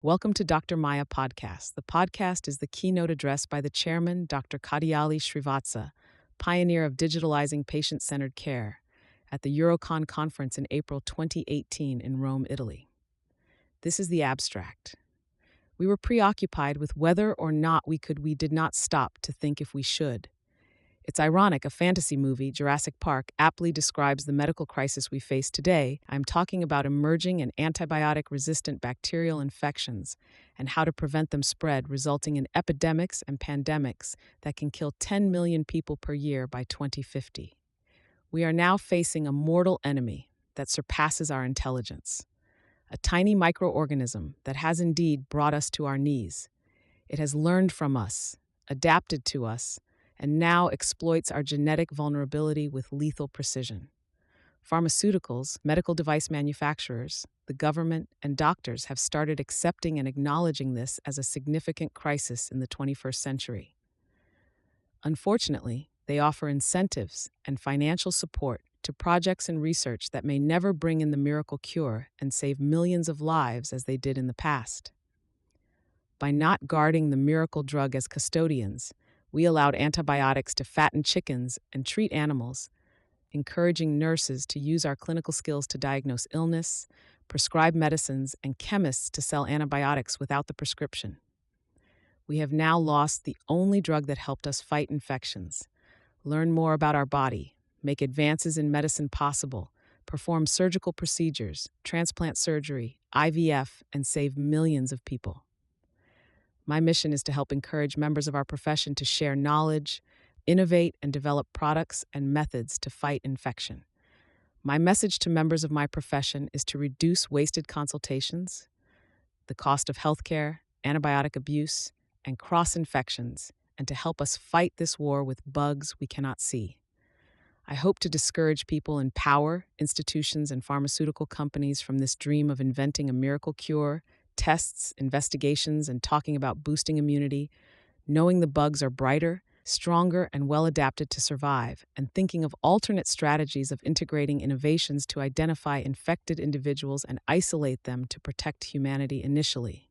Welcome to Dr. Maya Podcast. The podcast is the keynote address by the chairman, Dr. Kadiyali Srivatsa, pioneer of digitalizing patient-centered care, at the EuroCon conference in April 2018 in Rome, Italy. This is the abstract. We were preoccupied with whether or not we did not stop to think if we should. It's ironic, a fantasy movie, Jurassic Park, aptly describes the medical crisis we face today. I'm talking about emerging and antibiotic-resistant bacterial infections and how to prevent them spread, resulting in epidemics and pandemics that can kill 10 million people per year by 2050. We are now facing a mortal enemy that surpasses our intelligence, a tiny microorganism that has indeed brought us to our knees. It has learned from us, adapted to us, and now exploits our genetic vulnerability with lethal precision. Pharmaceuticals, medical device manufacturers, the government, and doctors have started accepting and acknowledging this as a significant crisis in the 21st century. Unfortunately, they offer incentives and financial support to projects and research that may never bring in the miracle cure and save millions of lives as they did in the past. By not guarding the miracle drug as custodians, we allowed antibiotics to fatten chickens and treat animals, encouraging nurses to use our clinical skills to diagnose illness, prescribe medicines, and chemists to sell antibiotics without the prescription. We have now lost the only drug that helped us fight infections, learn more about our body, make advances in medicine possible, perform surgical procedures, transplant surgery, IVF, and save millions of people. My mission is to help encourage members of our profession to share knowledge, innovate, and develop products and methods to fight infection. My message to members of my profession is to reduce wasted consultations, the cost of healthcare, antibiotic abuse, and cross-infections, and to help us fight this war with bugs we cannot see. I hope to discourage people in power, institutions, and pharmaceutical companies from this dream of inventing a miracle cure, tests, investigations, and talking about boosting immunity, knowing the bugs are brighter, stronger, and well adapted to survive, and thinking of alternate strategies of integrating innovations to identify infected individuals and isolate them to protect humanity initially.